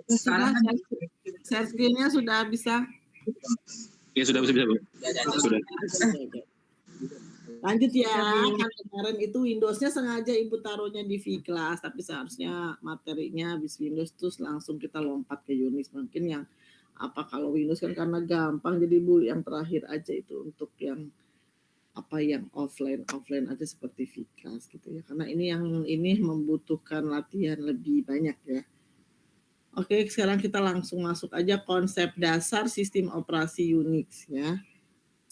Sudah, share screen-nya sudah bisa? Ya sudah bisa Bu. Sudah. Lanjut ya, kan kemarin itu Windows-nya sengaja Ibu taruhnya di V-Class, tapi seharusnya materinya habis Windows terus langsung kita lompat ke Unix. Mungkin yang apa kalau Windows kan karena gampang, jadi Bu yang terakhir aja itu untuk yang apa yang offline aja seperti V-Class gitu ya. Karena ini membutuhkan latihan lebih banyak ya. Oke, sekarang kita langsung masuk aja konsep dasar sistem operasi Unix ya.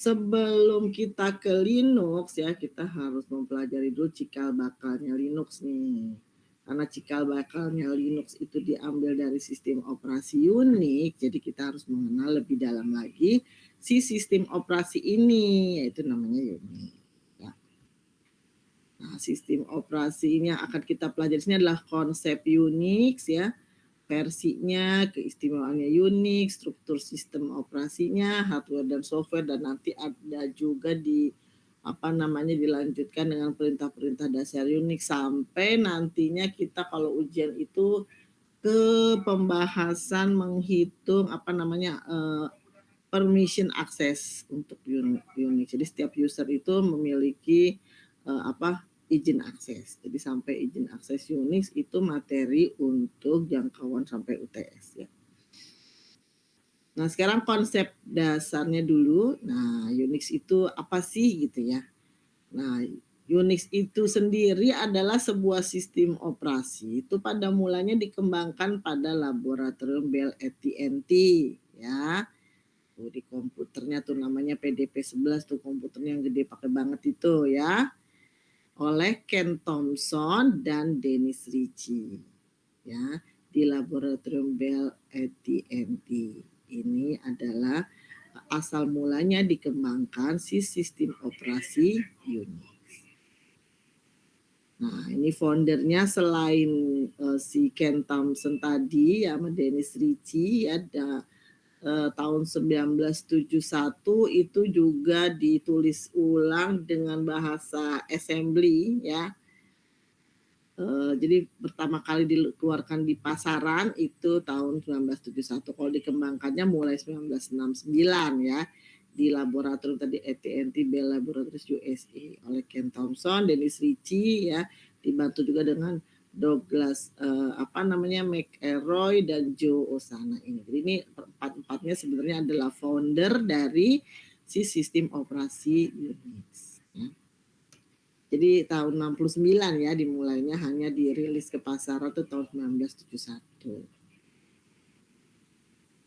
Sebelum kita ke Linux ya, kita harus mempelajari dulu cikal bakalnya Linux nih. Karena cikal bakalnya Linux itu diambil dari sistem operasi Unix, jadi kita harus mengenal lebih dalam lagi si sistem operasi ini, yaitu namanya Unix. Ya. Nah, sistem operasi ini yang akan kita pelajari ini adalah konsep Unix ya. Versinya, keistimewaannya Unix, struktur sistem operasinya, hardware dan software, dan nanti ada juga dilanjutkan dengan perintah-perintah dasar Unix sampai nantinya kita kalau ujian itu ke pembahasan menghitung permission access untuk Unix. Jadi setiap user itu memiliki izin akses. Jadi sampai izin akses Unix itu materi untuk jangkauan sampai UTS ya. Nah, sekarang konsep dasarnya dulu. Nah, Unix itu apa sih gitu ya. Nah, Unix itu sendiri adalah sebuah sistem operasi. Itu pada mulanya dikembangkan pada laboratorium Bell AT&T ya. Tuh, di komputernya tuh namanya PDP-11 tuh komputernya yang gede pakai banget itu ya. Oleh Ken Thompson dan Dennis Ritchie ya di laboratorium Bell AT&T. Ini adalah asal mulanya dikembangkan si sistem operasi Unix. Nah, ini foundernya selain si Ken Thompson tadi ya sama Dennis Ritchie ya ada tahun 1971 itu juga ditulis ulang dengan bahasa assembly ya. Jadi pertama kali dikeluarkan di pasaran itu tahun 1971. Kalau dikembangkannya mulai 1969 ya di laboratorium tadi AT&T Bell Laboratories USA oleh Ken Thompson, Dennis Ritchie ya, dibantu juga dengan Douglas McElroy dan Joe Osana ini. Jadi ini empat-empatnya sebenarnya adalah founder dari si sistem operasi Unix. Ya. Jadi tahun 69 ya dimulainya, hanya dirilis ke pasaran tuh tahun 1971.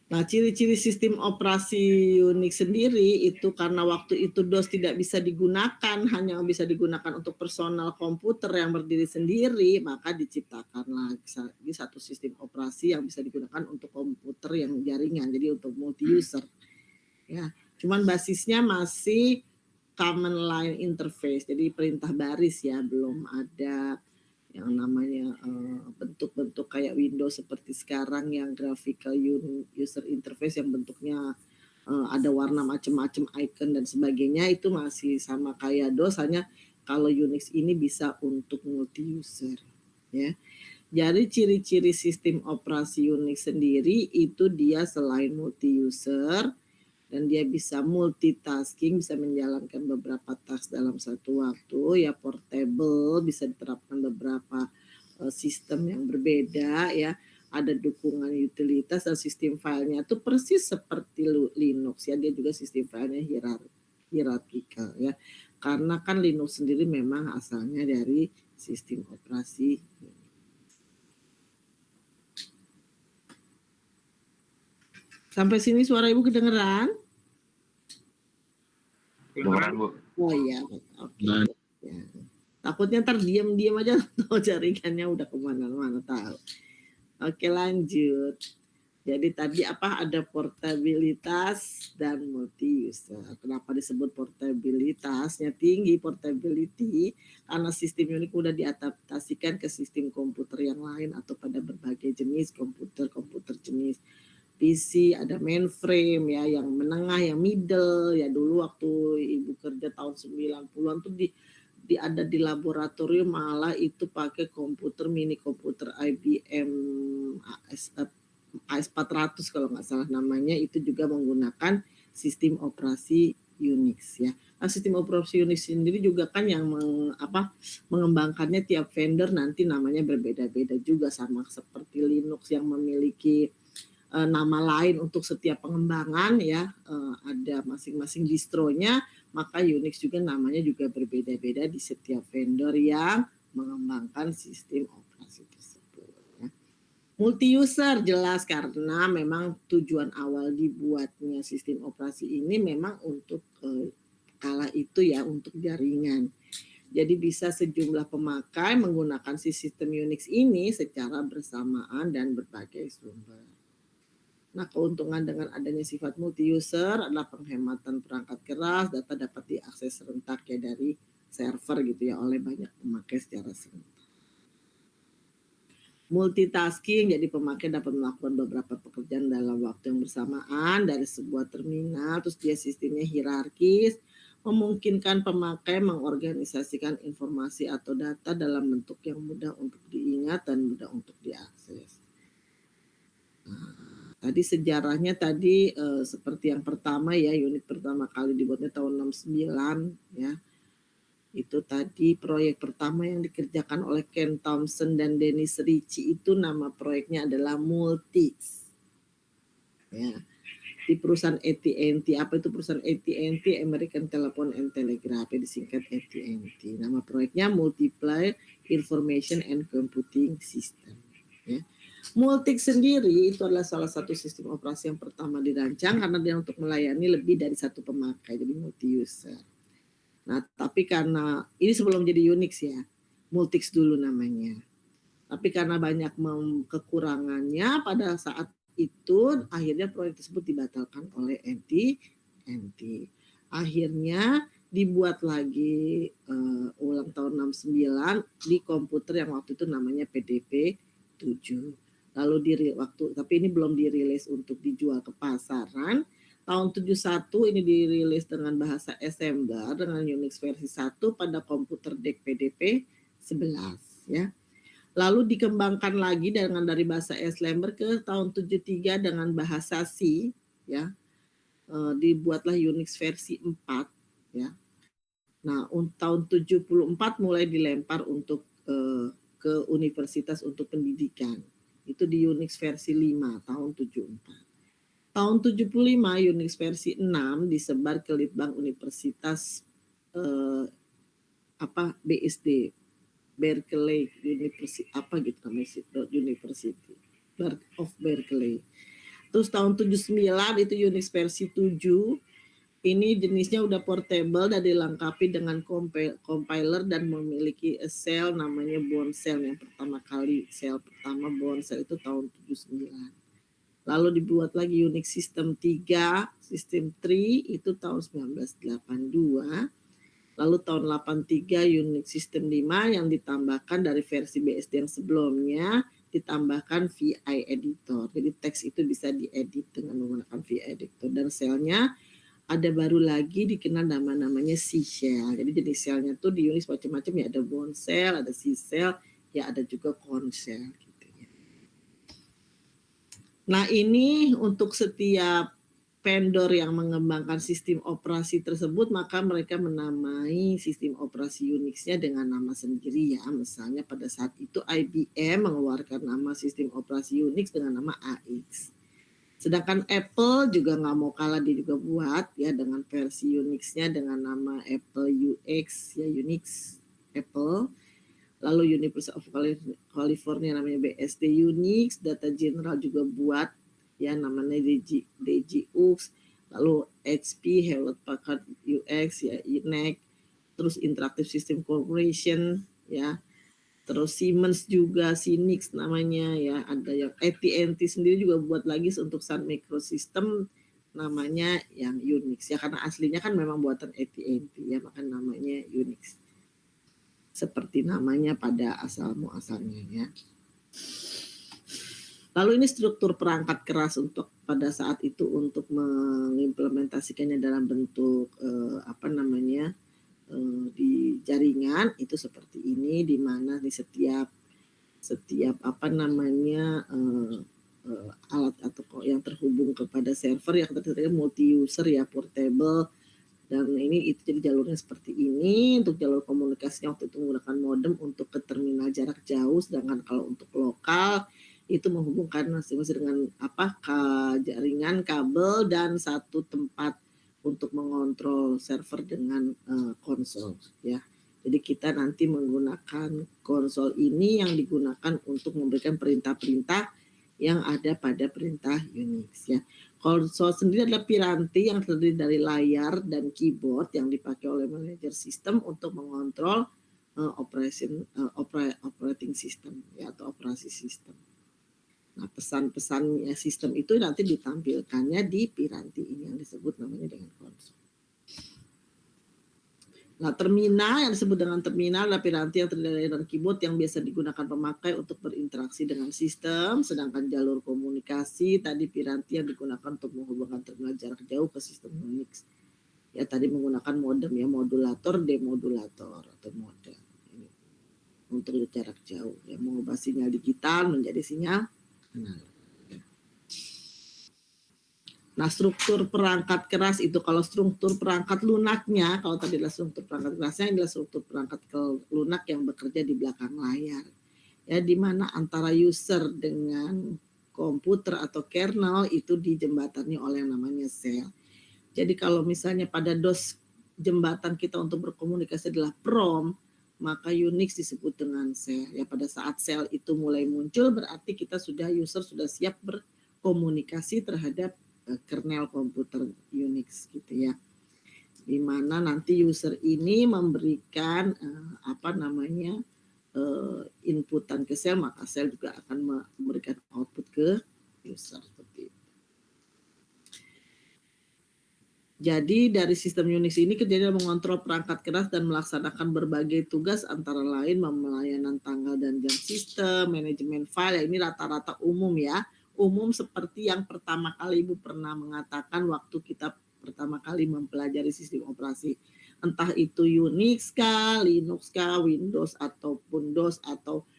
Nah, ciri-ciri sistem operasi Unix sendiri itu karena waktu itu DOS tidak bisa digunakan, hanya bisa digunakan untuk personal komputer yang berdiri sendiri, maka diciptakan lagi satu sistem operasi yang bisa digunakan untuk komputer yang jaringan, jadi untuk multi user. Ya, cuman basisnya masih command line interface, jadi perintah baris ya, belum ada yang namanya bentuk-bentuk kayak Windows seperti sekarang yang graphical user interface yang bentuknya ada warna macam-macam icon dan sebagainya, itu masih sama kayak DOS, hanya kalau Unix ini bisa untuk multi user ya. Jadi ciri-ciri sistem operasi Unix sendiri itu dia selain multi user dan dia bisa multitasking, bisa menjalankan beberapa task dalam satu waktu ya, portable, bisa diterapkan beberapa sistem yang berbeda ya, ada dukungan utilitas dan sistem filenya itu persis seperti Linux ya, dia juga sistem filenya hierarkikal ya, karena kan Linux sendiri memang asalnya dari sistem operasi. Sampai sini suara Ibu kedengeran? Kedengeran Bu. Oh iya, oke. Ya. Takutnya ntar diam aja tahu jaringannya udah kemana-mana tahu. Oke, lanjut. Jadi tadi ada portabilitas dan multi user. Kenapa disebut portabilitasnya tinggi, portability? Karena sistem Unix udah diadaptasikan ke sistem komputer yang lain atau pada berbagai jenis komputer jenis PC, ada mainframe ya, yang menengah, yang middle ya. Dulu waktu Ibu kerja tahun 90-an tuh ada di laboratorium malah itu pakai komputer mini komputer IBM AS400 kalau nggak salah namanya, itu juga menggunakan sistem operasi Unix ya. Nah, sistem operasi Unix sendiri juga kan yang mengembangkannya tiap vendor nanti namanya berbeda-beda juga, sama seperti Linux yang memiliki nama lain untuk setiap pengembangan ya, ada masing-masing distronya, maka Unix juga namanya juga berbeda-beda di setiap vendor yang mengembangkan sistem operasi tersebut ya. Multi user jelas karena memang tujuan awal dibuatnya sistem operasi ini memang untuk kala itu ya, untuk jaringan. Jadi bisa sejumlah pemakai menggunakan sistem Unix ini secara bersamaan dan berbagai sumber. Nah, keuntungan dengan adanya sifat multi-user adalah penghematan perangkat keras, data dapat diakses serentak ya dari server gitu ya oleh banyak pemakai secara serentak. Multitasking, jadi pemakai dapat melakukan beberapa pekerjaan dalam waktu yang bersamaan dari sebuah terminal, terus dia sistemnya hierarkis, memungkinkan pemakai mengorganisasikan informasi atau data dalam bentuk yang mudah untuk diingat dan mudah untuk diakses. Nah, tadi sejarahnya tadi seperti yang pertama ya, unit pertama kali dibuatnya tahun 69 ya. Itu tadi proyek pertama yang dikerjakan oleh Ken Thompson dan Dennis Ritchie, itu nama proyeknya adalah Multics. Ya. Di perusahaan AT&T, apa itu perusahaan AT&T? American Telephone and Telegraph, disingkat AT&T. Nama proyeknya Multiply Information and Computing System. Ya. Multics sendiri itu adalah salah satu sistem operasi yang pertama dirancang karena dia untuk melayani lebih dari satu pemakai, jadi multi user. Nah, tapi karena ini sebelum jadi Unix ya, Multics dulu namanya. Tapi karena banyak kekurangannya pada saat itu, akhirnya proyek tersebut dibatalkan oleh AT&T. Akhirnya dibuat lagi ulang tahun 69 di komputer yang waktu itu namanya PDP 7. Lalu tapi ini belum dirilis untuk dijual ke pasaran. Tahun 71 ini dirilis dengan bahasa Assembler dengan Unix versi 1 pada komputer DEC PDP 11 ya. Lalu dikembangkan lagi dari bahasa Assembler ke tahun 73 dengan bahasa C ya. Dibuatlah Unix versi 4 ya. Nah, tahun 74 mulai dilempar untuk ke universitas untuk pendidikan. Itu di Unix versi 5 tahun 74. Tahun 75 Unix versi 6 disebar ke Litbang Universitas BSD, Berkeley University, University of Berkeley. Terus tahun 79 itu Unix versi 7. Ini jenisnya udah portable dan dilengkapi dengan compiler dan memiliki shell namanya Bourne-shell. Yang pertama kali shell pertama Bourne-shell itu tahun 79. Lalu dibuat lagi Unix System 3, System 3 itu tahun 1982. Lalu tahun 83 Unix System 5 yang ditambahkan dari versi BSD yang sebelumnya, ditambahkan VI Editor. Jadi teks itu bisa diedit dengan menggunakan VI Editor. Dan shell-nya ada baru lagi dikenal namanya C shell. Jadi jenis shell-nya tuh di Unix macam-macam ya, ada Bourne shell, ada C shell, ya ada juga Korn shell. Nah, ini untuk setiap vendor yang mengembangkan sistem operasi tersebut, maka mereka menamai sistem operasi Unix-nya dengan nama sendiri ya. Misalnya pada saat itu IBM mengeluarkan nama sistem operasi Unix dengan nama AX. Sedangkan Apple juga nggak mau kalah, dia juga buat ya dengan versi Unix-nya dengan nama Apple UX ya, Unix Apple. Lalu University of California namanya BSD Unix, Data General juga buat ya namanya DGUX, lalu HP Hewlett Packard UX ya, INEC, terus Interactive System Corporation ya, terus Siemens juga Synix namanya ya, ada yang AT&T sendiri juga buat lagi untuk Sun Microsystem namanya yang Unix ya, karena aslinya kan memang buatan AT&T ya, maka namanya Unix. Seperti namanya pada asal muasalnya ya. Lalu ini struktur perangkat keras untuk pada saat itu untuk mengimplementasikannya dalam bentuk di jaringan itu seperti ini, di mana di setiap alat atau yang terhubung kepada server yang terdiri multi user ya, portable, dan ini itu jadi jalurnya seperti ini. Untuk jalur komunikasinya waktu itu menggunakan modem untuk ke terminal jarak jauh, sedangkan kalau untuk lokal itu menghubungkan masing-masing dengan jaringan kabel dan satu tempat untuk mengontrol server dengan konsol ya. Jadi kita nanti menggunakan konsol ini yang digunakan untuk memberikan perintah-perintah yang ada pada perintah Unix ya. Konsol sendiri adalah piranti yang terdiri dari layar dan keyboard yang dipakai oleh manajer sistem untuk mengontrol operating system ya, atau operasi sistem. Nah, pesan-pesan sistem itu nanti ditampilkannya di piranti ini yang disebut namanya dengan konsol. Nah, terminal yang disebut dengan terminal adalah piranti yang terdiri dari keyboard yang biasa digunakan pemakai untuk berinteraksi dengan sistem, sedangkan jalur komunikasi tadi piranti yang digunakan untuk menghubungkan terminal jarak jauh ke sistem Unix. Ya, tadi menggunakan modem ya, modulator, demodulator atau modem. Ini untuk jarak jauh ya, mengubah sinyal digital menjadi sinyal analog. Nah, struktur perangkat keras itu, kalau struktur perangkat lunaknya, kalau tadi adalah struktur perangkat kerasnya, ini adalah struktur perangkat lunak yang bekerja di belakang layar. Ya, di mana antara user dengan komputer atau kernel itu dijembatani oleh yang namanya sel. Jadi kalau misalnya pada DOS jembatan kita untuk berkomunikasi adalah PROM, maka Unix disebut dengan sel. Ya, pada saat sel itu mulai muncul berarti kita user sudah siap berkomunikasi terhadap kernel komputer Unix gitu ya, di mana nanti user ini memberikan inputan ke sel, maka sel juga akan memberikan output ke user seperti itu. Jadi dari sistem Unix ini kerjanya mengontrol perangkat keras dan melaksanakan berbagai tugas antara lain pelayanan tanggal dan jam sistem, manajemen file. Ini rata-rata umum ya. Umum seperti yang pertama kali Ibu pernah mengatakan waktu kita pertama kali mempelajari sistem operasi. Entah itu Unix kah, Linux kah, Windows ataupun DOS atau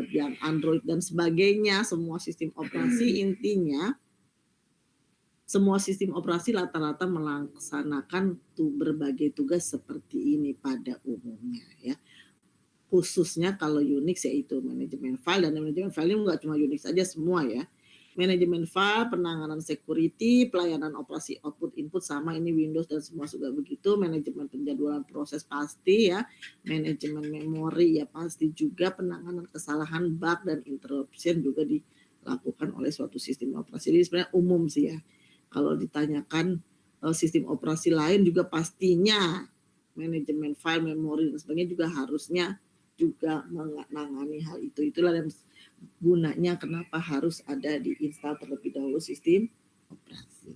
yang Android dan sebagainya, semua sistem operasi intinya semua sistem operasi rata-rata melaksanakan berbagai tugas seperti ini pada umumnya ya. Khususnya kalau Unix yaitu manajemen file, dan manajemen file ini enggak cuma Unix saja, semua ya. Manajemen file, penanganan security, pelayanan operasi output input, sama ini Windows dan semua juga begitu. Manajemen penjadwalan proses pasti ya. Manajemen memori ya pasti juga. Penanganan kesalahan, bug dan interruption juga dilakukan oleh suatu sistem operasi. Jadi sebenarnya umum sih ya. Kalau ditanyakan sistem operasi lain juga pastinya manajemen file, memori dan sebagainya juga harusnya juga menangani hal itu. Itulah yang gunanya kenapa harus ada diinstal terlebih dahulu sistem operasi.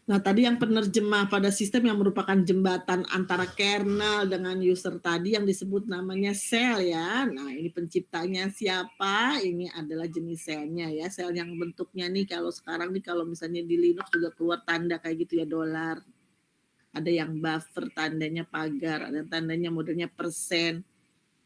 Nah, tadi yang penerjemah pada sistem yang merupakan jembatan antara kernel dengan user tadi yang disebut namanya sel ya. Nah, ini penciptanya siapa? Ini adalah jenis selnya ya. Sel yang bentuknya nih kalau sekarang nih kalau misalnya di Linux juga keluar tanda kayak gitu ya, $. Ada yang buffer tandanya pagar, ada tandanya modelnya persen.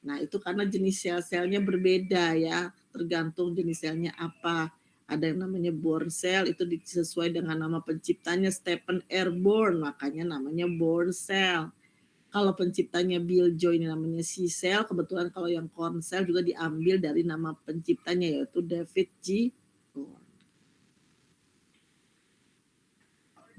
Nah, itu karena jenis sel-selnya berbeda ya, tergantung jenis selnya apa. Ada yang namanya Bourne cell, itu sesuai dengan nama penciptanya Stephen Airborne, makanya namanya Bourne cell. Kalau penciptanya Bill Joy ini namanya C cell, kebetulan kalau yang Corn cell juga diambil dari nama penciptanya yaitu David G. Bourne.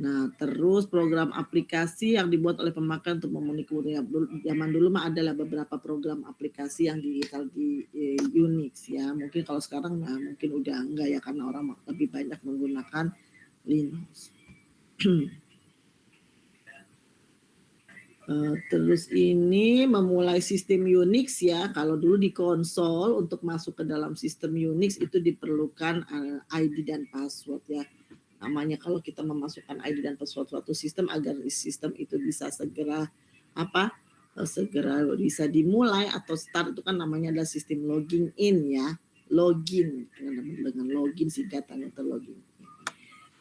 Nah, terus program aplikasi yang dibuat oleh pemakai untuk memenuhi kebutuhan zaman dulu mah adalah beberapa program aplikasi yang digital di Unix ya. Mungkin kalau sekarang mungkin udah enggak ya karena orang lebih banyak menggunakan Linux. Terus ini memulai sistem Unix ya. Kalau dulu di konsol untuk masuk ke dalam sistem Unix itu diperlukan ID dan password ya. Namanya kalau kita memasukkan ID dan password suatu sistem agar sistem itu bisa segera bisa dimulai atau start, itu kan namanya adalah sistem logging in ya, login dengan login singkatan atau login.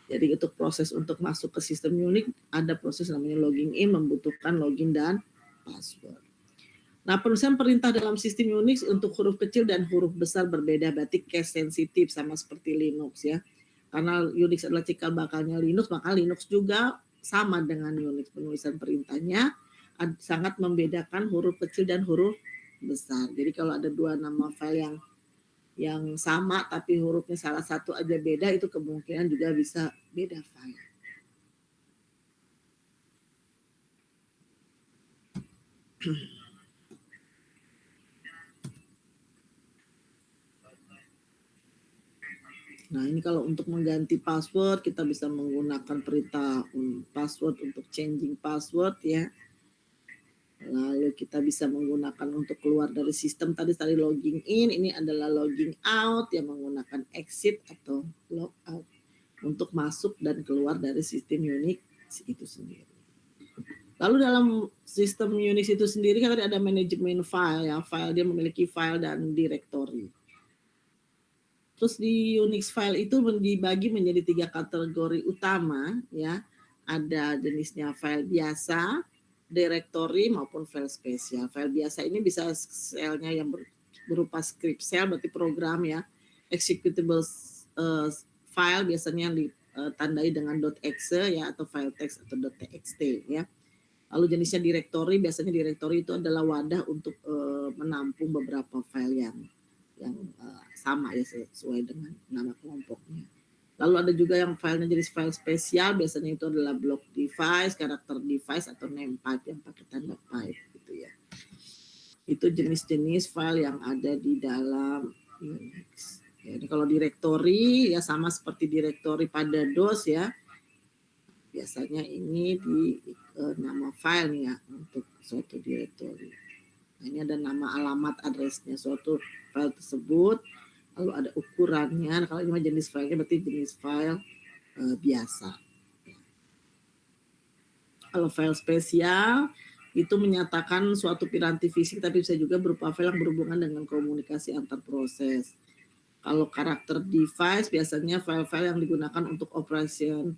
Jadi untuk proses untuk masuk ke sistem Unix ada proses namanya logging in, membutuhkan login dan password. Nah, penulisan perintah dalam sistem Unix untuk huruf kecil dan huruf besar berbeda, berarti case sensitif sama seperti Linux ya. Karena Unix adalah cikal bakalnya Linux, maka Linux juga sama dengan Unix. Penulisan perintahnya sangat membedakan huruf kecil dan huruf besar. Jadi kalau ada dua nama file yang sama tapi hurufnya salah satu aja beda, itu kemungkinan juga bisa beda file. Nah, ini kalau untuk mengganti password, kita bisa menggunakan perintah password untuk changing password ya. Lalu kita bisa menggunakan untuk keluar dari sistem tadi logging in, ini adalah logging out yang menggunakan exit atau logout untuk masuk dan keluar dari sistem Unix itu sendiri. Lalu dalam sistem Unix itu sendiri kan ada manajemen file ya, file dia memiliki file dan directory. Terus di Unix file itu dibagi menjadi 3 kategori utama ya. Ada jenisnya file biasa, directory maupun file spesial. File biasa ini bisa selnya yang berupa script cell, berarti program ya. Executable file biasanya yang ditandai dengan .exe ya, atau file text atau .txt ya. Lalu jenisnya directory, biasanya directory itu adalah wadah untuk menampung beberapa file yang sama ya sesuai dengan nama kelompoknya. Lalu ada juga yang filenya jenis file spesial, biasanya itu adalah block device, karakter device atau name pipe yang pakai tanda pipe gitu ya. Itu jenis-jenis file yang ada di dalam Unix. Ya, ini kalau directory ya sama seperti directory pada DOS ya. Biasanya ini di nama file nih ya untuk suatu directory. Nah, ini ada nama, alamat, addressnya suatu file tersebut, lalu ada ukurannya. Nah, kalau ini jenis filenya berarti jenis file biasa. Kalau file spesial itu menyatakan suatu piranti fisik, tapi bisa juga berupa file yang berhubungan dengan komunikasi antar proses. Kalau karakter device biasanya file-file yang digunakan untuk operation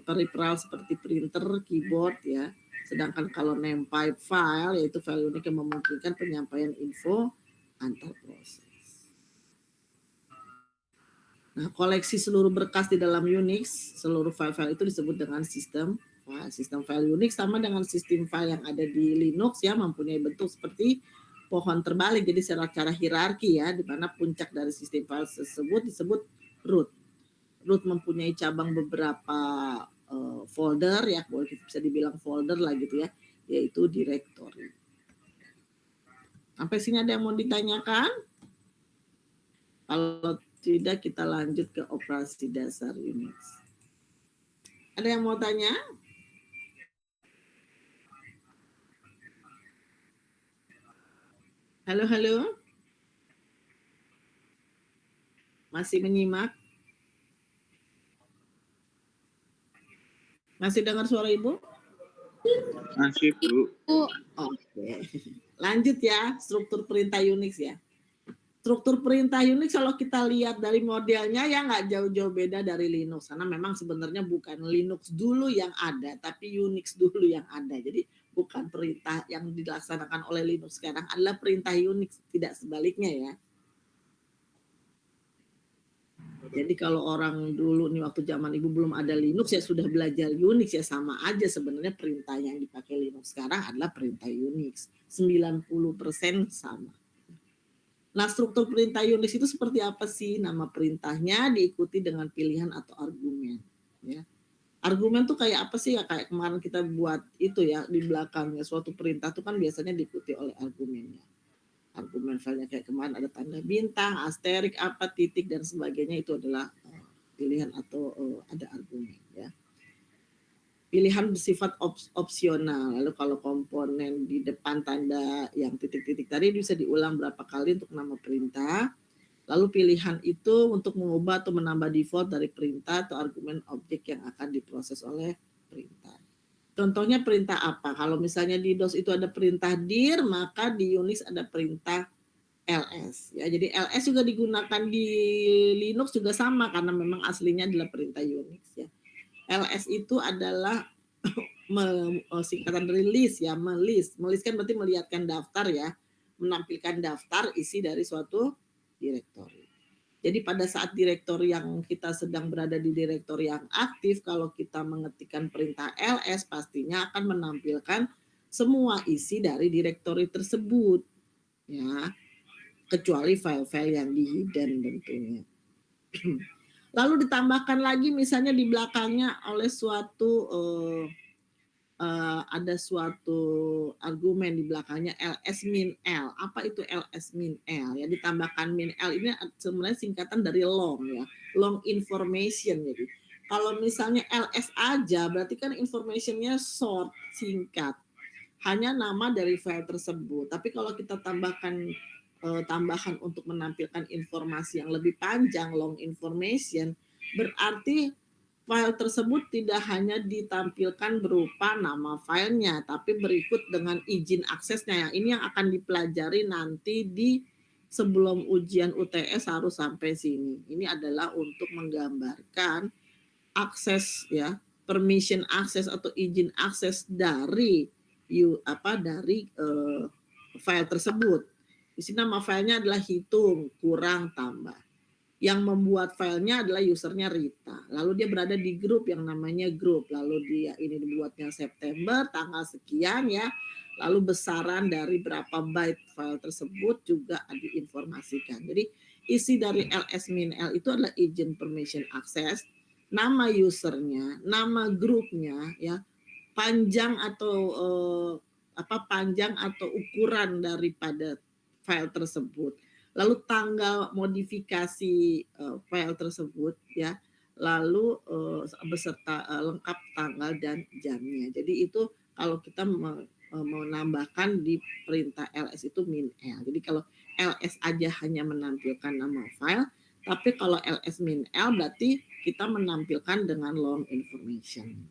peripheral seperti printer, keyboard ya. Sedangkan kalau name pipe file yaitu file unik yang memungkinkan penyampaian info antar proses. Nah, koleksi seluruh berkas di dalam Unix, seluruh file-file itu disebut dengan sistem file. Sistem file Unix sama dengan sistem file yang ada di Linux ya, mempunyai bentuk seperti pohon terbalik, jadi secara hierarki ya, di mana puncak dari sistem file tersebut disebut root. Root mempunyai cabang beberapa folder ya, boleh bisa dibilang folder lah gitu ya, yaitu directory. Sampai sini ada yang mau ditanyakan? Kalau tidak kita lanjut ke operasi dasar Unix. Ada yang mau tanya? Halo, halo. Masih menyimak? Masih dengar suara Ibu? Masih, Bu. Oke. Lanjut ya, struktur perintah Unix ya. Struktur perintah Unix kalau kita lihat dari modelnya ya nggak jauh-jauh beda dari Linux. Karena memang sebenarnya bukan Linux dulu yang ada, tapi Unix dulu yang ada. Jadi bukan perintah yang dilaksanakan oleh Linux sekarang adalah perintah Unix, tidak sebaliknya ya. Jadi kalau orang dulu nih waktu zaman Ibu belum ada Linux ya sudah belajar Unix ya, sama aja sebenarnya perintah yang dipakai Linux sekarang adalah perintah Unix. 90% sama. Nah, struktur perintah Unix itu seperti apa sih? Nama perintahnya diikuti dengan pilihan atau argumen ya. Argumen tuh kayak apa sih ya, kayak kemarin kita buat itu ya di belakangnya, suatu perintah tuh kan biasanya diikuti oleh argumennya. Argumen filenya kayak kemarin ada tanda bintang, asterik, apa, titik dan sebagainya, itu adalah pilihan atau ada argumen ya. Pilihan bersifat opsional. Lalu kalau komponen di depan tanda yang titik-titik tadi bisa diulang berapa kali untuk nama perintah. Lalu pilihan itu untuk mengubah atau menambah default dari perintah atau argumen objek yang akan diproses oleh perintah. Contohnya perintah apa? Kalau misalnya di DOS itu ada perintah dir, maka di Unix ada perintah ls. Ya, jadi ls juga digunakan di Linux juga sama karena memang aslinya adalah perintah Unix ya. ls itu adalah singkatan dari list ya, melis kan berarti melihatkan daftar ya, menampilkan daftar isi dari suatu direktori. Jadi pada saat direktori yang kita sedang berada di direktori yang aktif, kalau kita mengetikkan perintah ls pastinya akan menampilkan semua isi dari direktori tersebut ya, kecuali file-file yang di hidden tentunya. Lalu ditambahkan lagi misalnya di belakangnya oleh suatu ada suatu argumen di belakangnya ls min l. Apa itu ls min l? Ya, ditambahkan min l ini sebenarnya singkatan dari long ya, long information. Jadi kalau misalnya ls aja berarti kan informationnya short, singkat, hanya nama dari file tersebut. Tapi kalau kita tambahkan tambahan untuk menampilkan informasi yang lebih panjang, long information, berarti file tersebut tidak hanya ditampilkan berupa nama filenya, tapi berikut dengan izin aksesnya. Ini yang akan dipelajari nanti di sebelum ujian UTS harus sampai sini. Ini adalah untuk menggambarkan akses ya, permission akses atau izin akses dari file tersebut. Di sini nama filenya adalah hitung kurang tambah. Yang membuat filenya adalah usernya Rita. Lalu dia berada di grup yang namanya grup. Lalu dia ini dibuatnya September, tanggal sekian ya. Lalu besaran dari berapa byte file tersebut juga diinformasikan. Jadi isi dari ls-l itu adalah izin permission access, nama usernya, nama grupnya ya, panjang atau panjang atau ukuran daripada file tersebut, lalu tanggal modifikasi file tersebut ya, lalu beserta lengkap tanggal dan jamnya. Jadi itu kalau kita menambahkan di perintah ls itu min l. Jadi kalau ls aja hanya menampilkan nama file, tapi kalau ls min l berarti kita menampilkan dengan long information.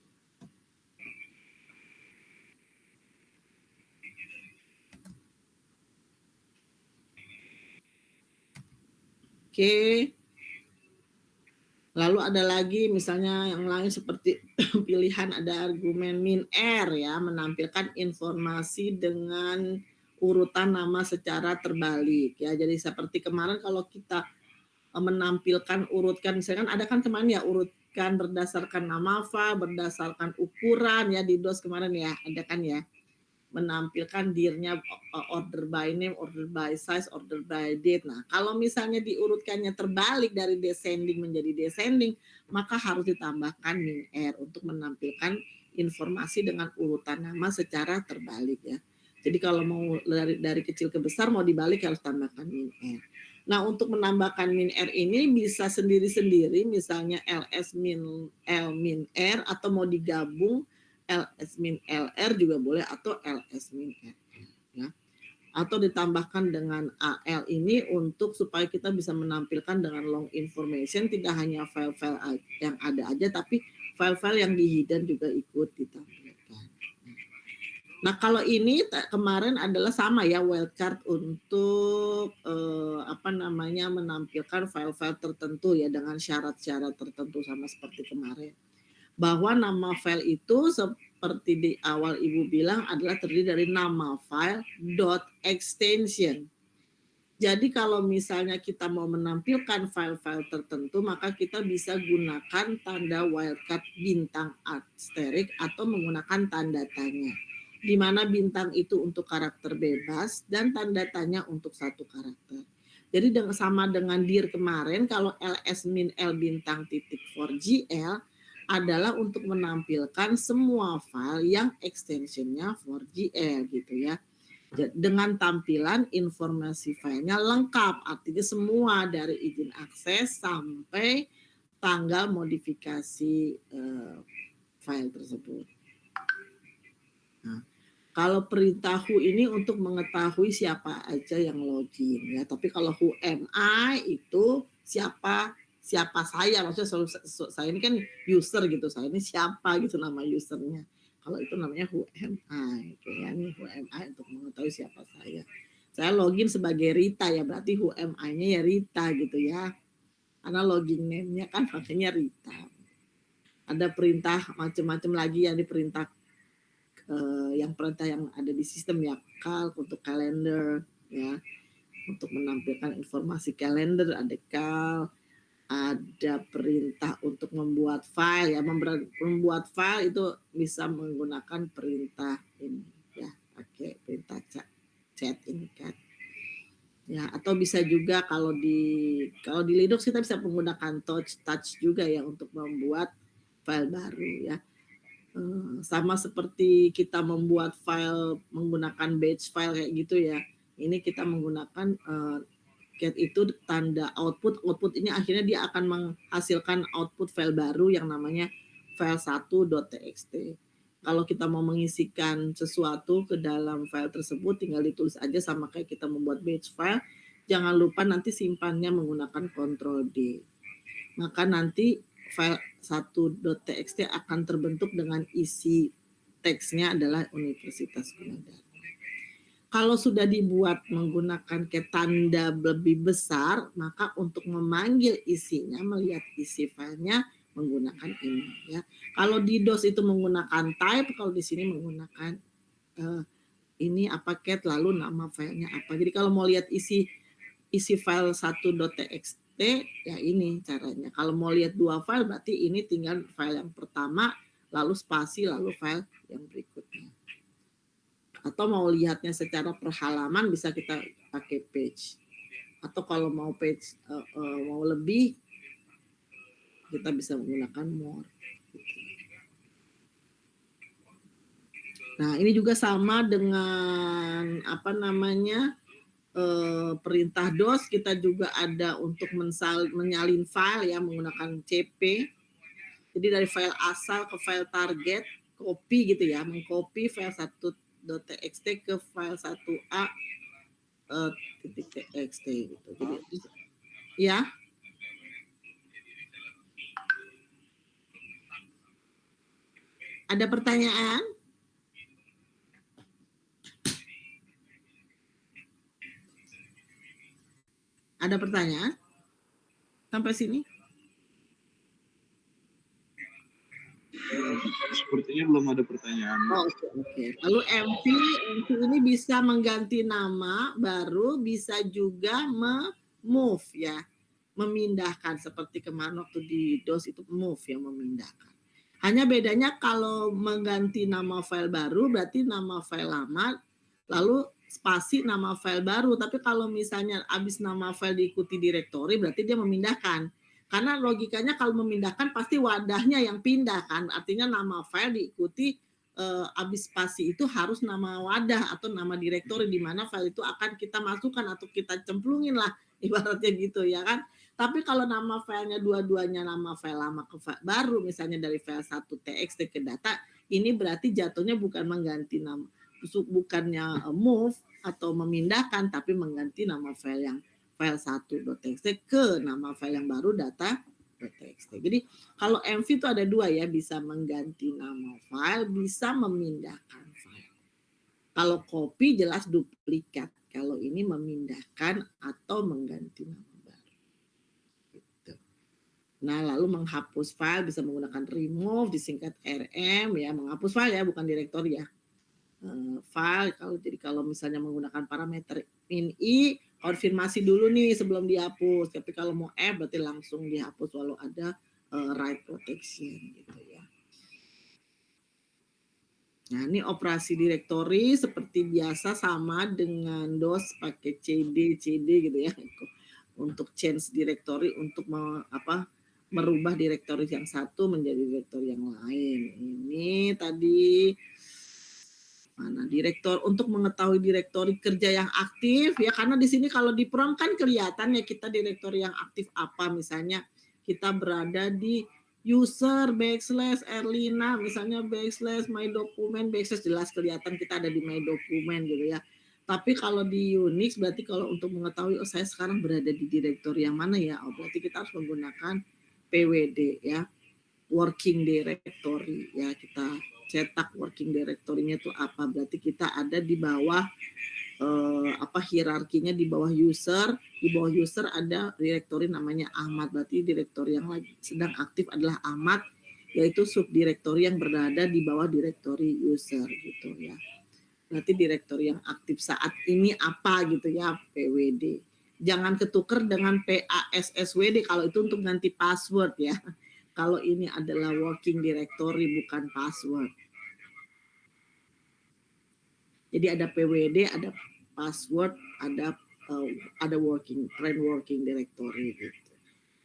Oke. Lalu ada lagi misalnya yang lain seperti pilihan ada argumen min r ya, menampilkan informasi dengan urutan nama secara terbalik ya. Jadi seperti kemarin kalau kita menampilkan urutkan, misalkan ada kan kemarin ya urutkan berdasarkan nama file, berdasarkan ukuran ya di DOS kemarin ya, ada kan ya, menampilkan dirnya order by name, order by size, order by date. Nah, kalau misalnya diurutkannya terbalik dari descending menjadi descending, maka harus ditambahkan min r untuk menampilkan informasi dengan urutan nama secara terbalik ya. Jadi kalau mau dari kecil ke besar mau dibalik harus tambahkan min r. Nah, untuk menambahkan min r ini bisa sendiri-sendiri, misalnya ls min l min r, atau mau digabung ls min lr juga boleh, atau ls min rr ya, atau ditambahkan dengan al ini untuk supaya kita bisa menampilkan dengan long information, tidak hanya file-file yang ada aja tapi file-file yang di hidden juga ikut ditampilkan. Nah, kalau ini kemarin adalah sama ya, wildcard untuk menampilkan file-file tertentu ya dengan syarat-syarat tertentu sama seperti kemarin. Bahwa nama file itu seperti di awal Ibu bilang adalah terdiri dari nama file dot extension. Jadi kalau misalnya kita mau menampilkan file-file tertentu, maka kita bisa gunakan tanda wildcard bintang asterisk atau menggunakan tanda tanya, di mana bintang itu untuk karakter bebas dan tanda tanya untuk satu karakter. Jadi sama dengan dir kemarin, kalau ls min l bintang titik for gl adalah untuk menampilkan semua file yang extensionnya for GL gitu ya. Dengan tampilan informasi filenya lengkap, artinya semua dari izin akses sampai tanggal modifikasi file tersebut. Nah, kalau perintah who ini untuk mengetahui siapa aja yang login ya, tapi kalau who am I itu siapa saya, maksudnya saya ini kan user gitu, saya ini siapa gitu nama usernya. Kalau itu namanya who am I gitu ya, nih who am I untuk mengetahui siapa saya. Saya login sebagai Rita ya, berarti who am I-nya ya Rita gitu ya, karena login name-nya kan makanya Rita. Ada perintah macam-macam lagi yang diperintah yang perintah yang ada di sistem ya, calc untuk kalender ya, untuk menampilkan informasi kalender ada calc, ada perintah untuk membuat file ya, membuat file itu bisa menggunakan perintah ini ya, pakai perintah chat ini kan ya, atau bisa juga kalau di Linux kita bisa menggunakan touch juga ya untuk membuat file baru ya. Sama seperti kita membuat file menggunakan batch file kayak gitu ya. Ini kita menggunakan get itu tanda output ini akhirnya dia akan menghasilkan output file baru yang namanya file1.txt. Kalau kita mau mengisikan sesuatu ke dalam file tersebut tinggal ditulis aja sama kayak kita membuat batch file. Jangan lupa nanti simpannya menggunakan Ctrl D. Maka nanti file 1.txt akan terbentuk dengan isi teksnya adalah Universitas Gunadarma. Kalau sudah dibuat menggunakan ke tanda lebih besar, maka untuk memanggil isinya, melihat isi filenya menggunakan ini ya. Kalau di DOS itu menggunakan type, kalau di sini menggunakan ini apa cat lalu nama filenya apa. Jadi kalau mau lihat isi file 1.txt ya ini caranya. Kalau mau lihat dua file berarti ini tinggal file yang pertama lalu spasi lalu file yang berikutnya. Atau mau lihatnya secara per halaman bisa kita pakai page. Atau kalau mau page mau lebih kita bisa menggunakan more. Nah, ini juga sama dengan apa namanya? Perintah DOS kita juga ada untuk menyalin file ya menggunakan CP. Jadi dari file asal ke file target, copy gitu ya, mengcopy file 1.txt ke file 1a .txt gitu. Jadi ya. Ada pertanyaan? Ada pertanyaan? Sampai sini? Sepertinya belum ada pertanyaan. Oh, oke. Lalu MV ini bisa mengganti nama baru, bisa juga move ya, memindahkan seperti kemarin waktu di DOS itu move ya, memindahkan. Hanya bedanya kalau mengganti nama file baru berarti nama file lama, lalu spasi nama file baru. Tapi kalau misalnya habis nama file diikuti direktori berarti dia memindahkan. Karena logikanya kalau memindahkan pasti wadahnya yang pindah kan. Artinya nama file diikuti habis spasi itu harus nama wadah atau nama direktori di mana file itu akan kita masukkan atau kita cemplungin lah ibaratnya gitu ya kan. Tapi kalau nama filenya dua-duanya nama file lama ke file baru misalnya dari file 1.txt ke data, ini berarti jatuhnya bukan mengganti nama, bukannya move atau memindahkan tapi mengganti nama file yang file 1.txt ke nama file yang baru data.txt. Jadi kalau MV itu ada dua ya, bisa mengganti nama file, bisa memindahkan file. Kalau copy jelas duplikat, kalau ini memindahkan atau mengganti nama baru. Gitu. Nah lalu menghapus file bisa menggunakan remove, disingkat RM ya, menghapus file ya, bukan direktori ya. File kalau misalnya menggunakan parameter ini konfirmasi dulu nih sebelum dihapus, tapi kalau mau F berarti langsung dihapus walau ada write protection gitu ya. Nah ini operasi direktori seperti biasa sama dengan DOS pakai CD gitu ya untuk change directory untuk merubah direktori yang satu menjadi direktori yang lain. Ini tadi mana direktor untuk mengetahui direktori kerja yang aktif ya, karena di sini kalau di prompt kan kelihatan ya kita direktori yang aktif apa, misalnya kita berada di user /Erlina misalnya /my document jelas kelihatan kita ada di my document gitu ya. Tapi kalau di Unix berarti kalau untuk mengetahui saya sekarang berada di direktori yang mana ya, berarti kita harus menggunakan PWD ya, working directory ya, kita cetak working directory-nya itu apa, berarti kita ada di bawah hierarkinya di bawah user ada direktori namanya Ahmad, berarti direktori yang sedang aktif adalah Ahmad, yaitu subdirektori yang berada di bawah direktori user gitu ya. Berarti direktori yang aktif saat ini apa gitu ya, PWD. Jangan ketuker dengan PASSWD kalau itu untuk ganti password ya. Kalau ini adalah working directory bukan password. Jadi ada PWD, ada password, ada trend working directory gitu.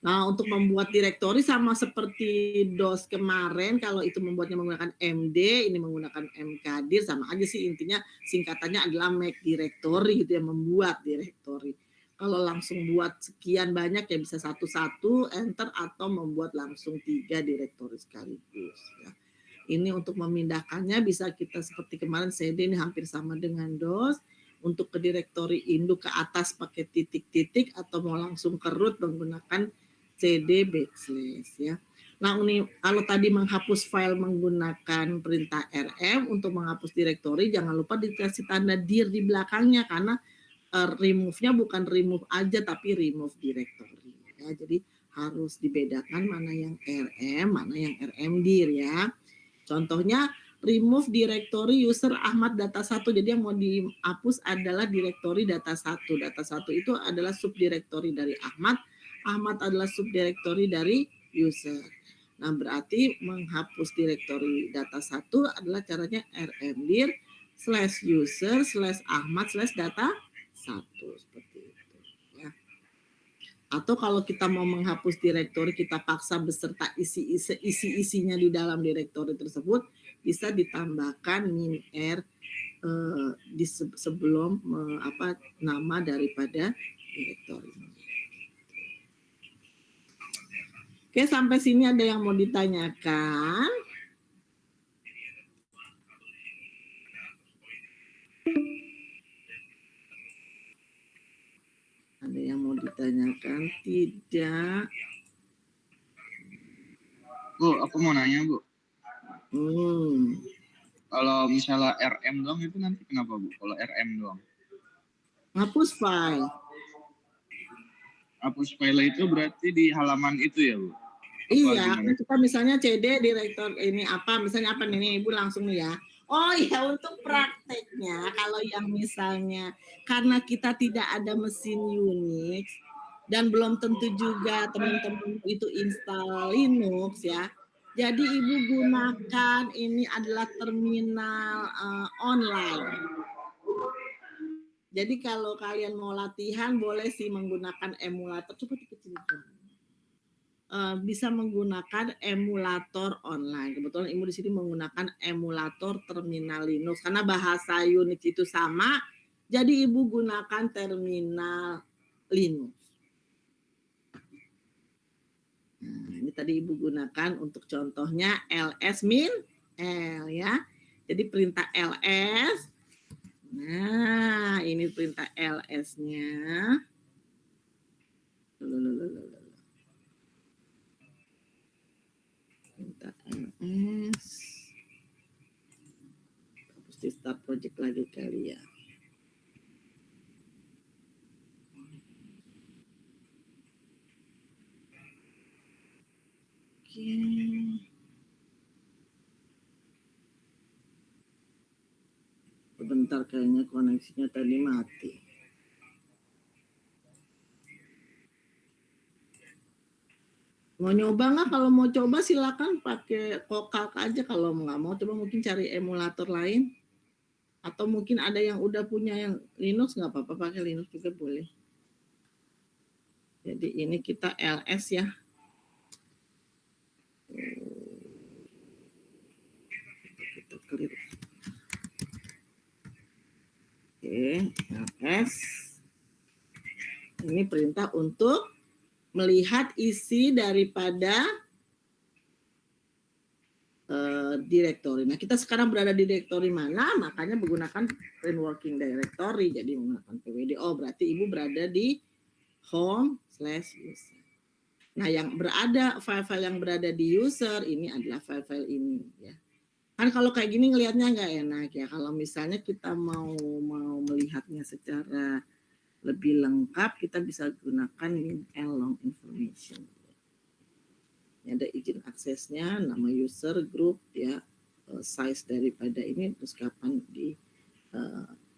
Nah, untuk membuat directory sama seperti DOS kemarin, kalau itu membuatnya menggunakan MD, ini menggunakan mkdir, sama aja sih intinya singkatannya adalah make directory gitu ya, membuat directory. Kalau langsung buat sekian banyak ya bisa satu-satu enter atau membuat langsung 3 directory sekaligus ya. Ini untuk memindahkannya bisa kita seperti kemarin CD ini hampir sama dengan DOS. Untuk ke directory induk ke atas pakai titik-titik atau mau langsung ke root menggunakan CD backslash ya. Nah ini kalau tadi menghapus file menggunakan perintah rm untuk menghapus directory jangan lupa dikasih tanda dir di belakangnya karena remove-nya bukan remove aja tapi remove directory ya. Jadi harus dibedakan mana yang rm mana yang rm dir ya. Contohnya remove directory user Ahmad data 1. Jadi yang mau dihapus adalah directory data 1. Data 1 itu adalah subdirektori dari Ahmad. Ahmad adalah subdirektori dari user. Nah, berarti menghapus directory data 1 adalah caranya rmdir /user/Ahmad/data 1 seperti itu ya. Atau kalau kita mau menghapus direktori kita paksa beserta isi-isinya di dalam direktori tersebut bisa ditambahkan -r di sebelum nama daripada direktori. Oke, sampai sini ada yang mau ditanyakan? Ada yang mau ditanyakan? Tidak. Bu, aku mau nanya, Bu. Hmm. Kalau misalnya RM doang itu nanti kenapa, Bu? Kalau RM doang? Hapus file. Hapus file itu berarti di halaman itu ya, Bu? Iya, kita misalnya CD direktor ini apa, misalnya apa nih Ibu langsung nih ya. Oh ya, untuk prakteknya kalau yang misalnya karena kita tidak ada mesin Unix dan belum tentu juga teman-teman itu install Linux ya. Jadi Ibu gunakan ini adalah terminal online. Jadi kalau kalian mau latihan boleh sih menggunakan emulator. Coba dikecilkan. Bisa menggunakan emulator online. Kebetulan Ibu di sini menggunakan emulator terminal Linux karena bahasa Unix itu sama. Jadi Ibu gunakan terminal Linux. Nah, ini tadi Ibu gunakan untuk contohnya ls-l ya. Jadi perintah ls. Nah, ini perintah ls-nya. Perintah ls. Mesti start project lagi kali ya. Oke. Sebentar kayaknya koneksinya tadi mati. Mau nyoba nggak? Kalau mau coba silakan pakai Kokak aja. Kalau nggak mau coba mungkin cari emulator lain. Atau mungkin ada yang udah punya yang Linux nggak apa-apa pakai Linux juga boleh. Jadi ini kita ls ya. Kita clear. Oke, ls. Ini perintah untuk melihat isi daripada directory. Nah, kita sekarang berada di directory mana? Makanya menggunakan plain working directory. Jadi menggunakan PWD. Oh, berarti Ibu berada di home/user. Nah, yang berada file-file yang berada di user ini adalah file-file ini ya. Kan kalau kayak gini ngelihatnya nggak enak ya. Kalau misalnya kita mau melihatnya secara lebih lengkap, kita bisa gunakan long information. Ini ada izin akses. aksesnya, nama user, group, ya, size daripada ini, terus kapan di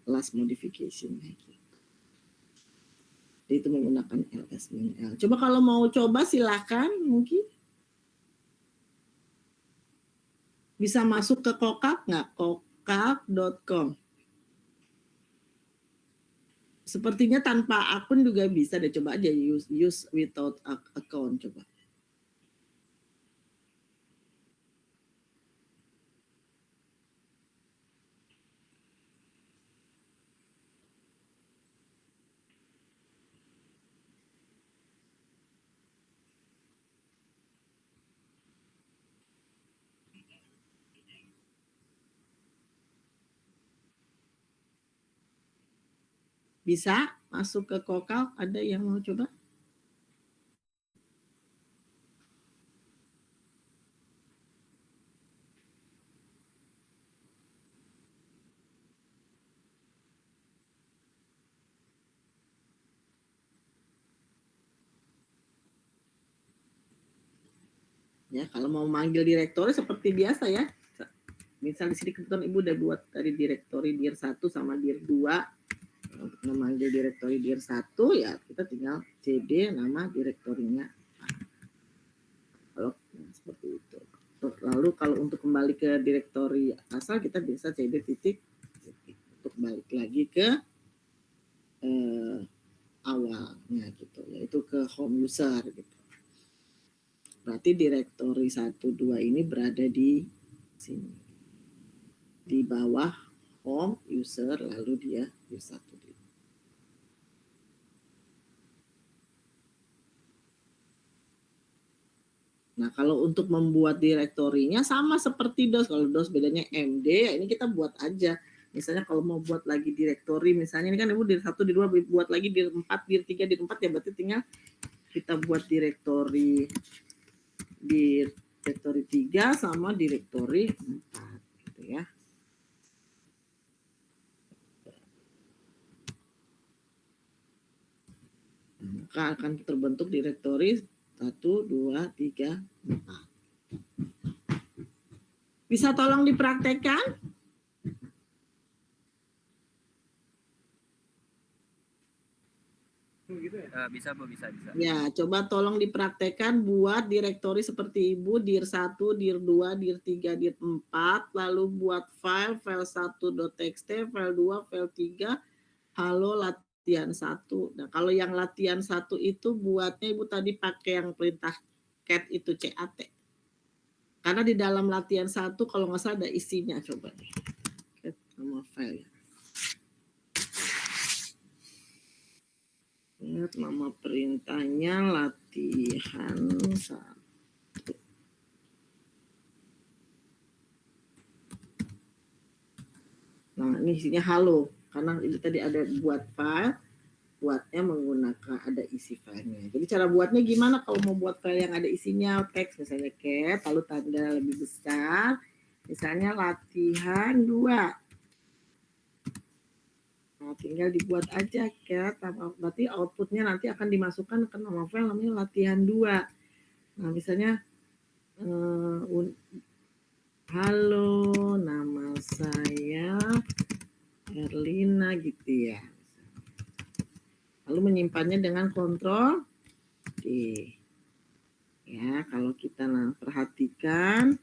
last modification gitu. Itu menggunakan ls-l. Coba kalau mau coba silakan, mungkin bisa masuk ke Kokak nggak? Kokak.com. Sepertinya tanpa akun juga bisa deh, coba aja use without account coba. Bisa masuk ke Kokak, ada yang mau coba? Ya, kalau mau manggil direktori seperti biasa ya. Misal di sini kebetulan Ibu udah buat dari direktori dir 1 sama dir 2. Untuk memanggil direktori dir 1 ya kita tinggal cd nama direktorinya. Kalau seperti itu. Lalu kalau untuk kembali ke direktori asal kita bisa cd titik untuk balik lagi ke awalnya gitu, yaitu ke home user gitu. Berarti direktori 1, 2 ini berada di sini. Di bawah home user, lalu dia dir 1. Nah, kalau untuk membuat direktorinya sama seperti DOS. Kalau DOS bedanya MD, ya ini kita buat aja. Misalnya kalau mau buat lagi direktori, misalnya ini kan Ibu dir 1, dir 2, buat lagi dir 4, dir 3, dir 4, ya berarti tinggal kita buat direktori 3 sama direktori 4 gitu ya. Maka akan terbentuk direktori 1, 2, 3, 4. Bisa tolong dipraktekkan? Bisa Bu, bisa. Ya, coba tolong dipraktekkan buat direktori seperti Ibu, dir 1, dir 2, dir 3, dir 4, lalu buat file 1.txt, file 2, file 3, halo latihan 1. Nah, kalau yang latihan 1 itu buatnya Ibu tadi pakai yang perintah cat itu CAT. Karena di dalam latihan 1 kalau nggak salah ada isinya, coba nih. Cat nama file. Ingat nama perintahnya latihan 1. Nah, ini isinya halo. Karena ini tadi ada buat file, buatnya menggunakan ada isi filenya. Jadi cara buatnya gimana kalau mau buat file yang ada isinya, teks misalnya cat, lalu tanda lebih besar, misalnya latihan 2. Nah, tinggal dibuat aja cat, berarti outputnya nanti akan dimasukkan ke nama file namanya latihan 2. Nah, misalnya halo, nama saya Erlina gitu ya. Lalu menyimpannya dengan kontrol D. Ya, kalau kita perhatikan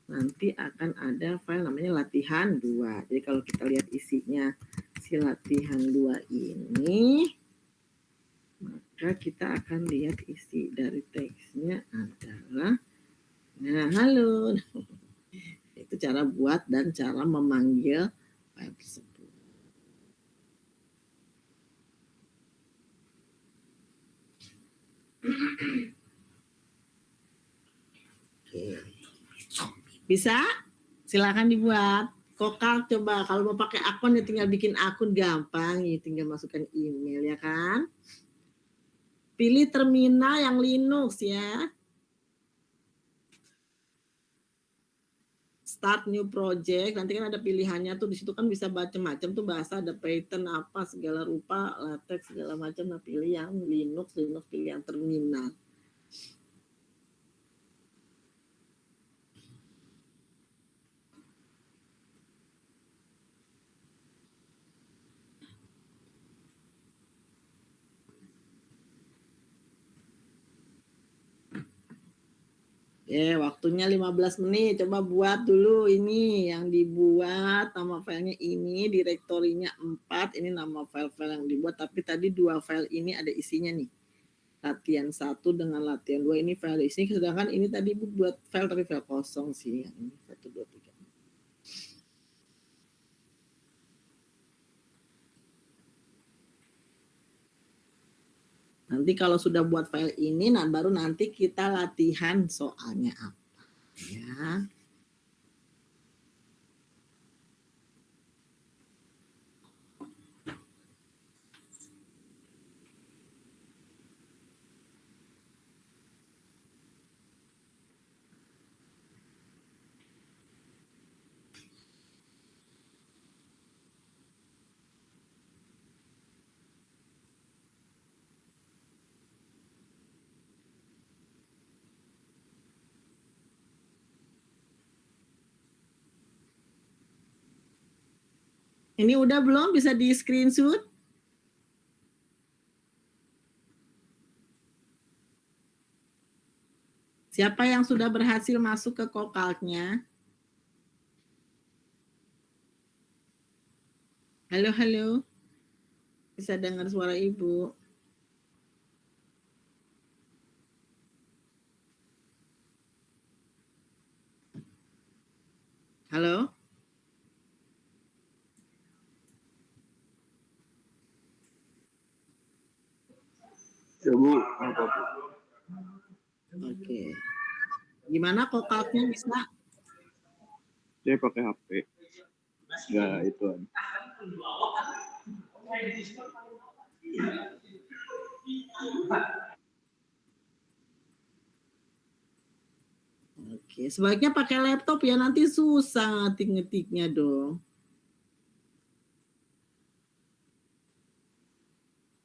nanti akan ada file namanya latihan 2. Jadi kalau kita lihat isinya si latihan 2 ini, maka kita akan lihat isi dari teksnya adalah nah, halo. Itu cara buat dan cara memanggil file tersebut. Oke. Bisa? Silakan dibuat. Kokak coba kalau mau pakai akun ya tinggal bikin akun, gampang ya, tinggal masukkan email ya kan. Pilih terminal yang Linux ya. Start new project, nanti kan ada pilihannya tuh, di situ kan bisa macam-macam tuh bahasa, ada Python apa segala rupa, LaTeX segala macam. Nah, pilih yang Linux pilih yang terminal. Waktunya 15 menit. Coba buat dulu ini yang dibuat, nama filenya ini, direktorinya 4, ini nama file-file yang dibuat, tapi tadi 2 file ini ada isinya nih. Latihan 1 dengan latihan 2 ini file isi, sedangkan ini tadi buat file tapi file kosong sih. Yang ini 1, 2, 3. Nanti kalau sudah buat file ini, nah baru nanti kita latihan soalnya apa ya. Ini udah belum bisa di screenshot? Siapa yang sudah berhasil masuk ke Kokalknya? Halo, halo. Bisa dengar suara Ibu? Halo? Ya Bu, apa Bu? Oke. Gimana Kokalknya bisa? Saya pakai HP. Enggak itu. Oke, sebaiknya pakai laptop ya, nanti susah ngetik-ngetiknya dong.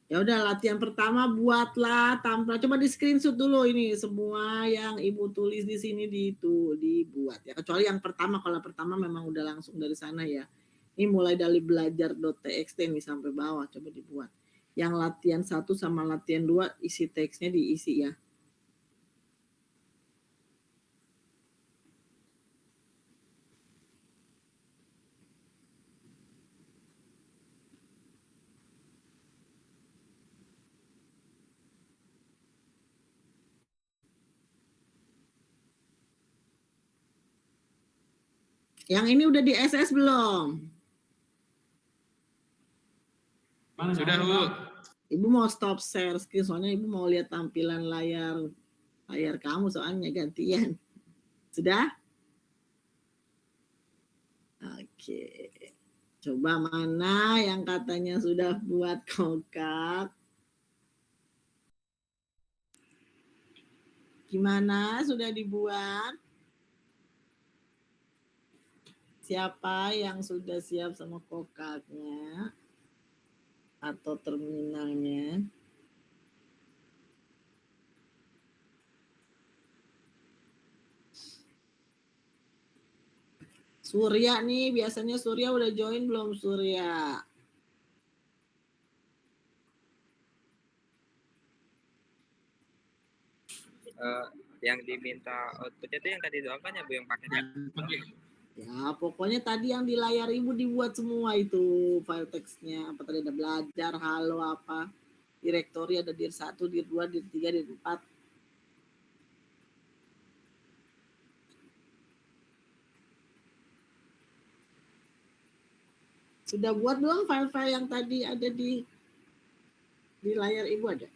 Ya udah, latihan pertama buatlah tampil. Coba di screenshot dulu ini semua yang Ibu tulis di sini dibuat ya. Kecuali yang pertama, kalau pertama memang udah langsung dari sana ya. Ini mulai dari belajar.txt nih sampai bawah, coba dibuat. Yang latihan 1 sama latihan 2 isi teksnya diisi ya. Yang ini udah di SS belum? Sudah, Bu. Ibu mau stop share screen, soalnya Ibu mau lihat tampilan layar kamu, soalnya gantian. Sudah? Oke. Coba mana yang katanya sudah buat kokak? Gimana, sudah dibuat? Siapa yang sudah siap sama kokaknya atau terminalnya? Surya nih, biasanya Surya udah join belum Surya? Yang diminta outputnya itu yang tadi doang kan ya Bu, yang pakai Ya, pokoknya tadi yang di layar Ibu dibuat semua itu file teksnya. Apa tadi ada belajar, halo apa. Direktori ada dir 1, dir 2, dir 3, dir 4. Sudah buat belum file-file yang tadi ada di layar Ibu ada?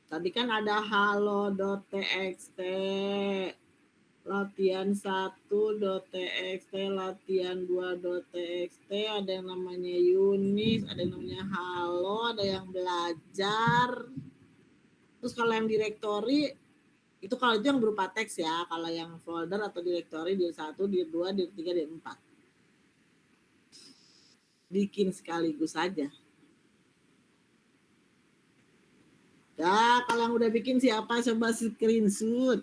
Tadi kan ada halo.txt, latihan 1.txt, latihan 2.txt, ada yang namanya Yunis, ada yang namanya halo, ada yang belajar. Terus kalau yang direktori, itu kalau itu yang berupa teks ya, kalau yang folder atau direktori dir 1, dir 2, dir 3, dir 4. Bikin sekaligus saja. Ya, kalau yang udah bikin siapa, coba screenshot.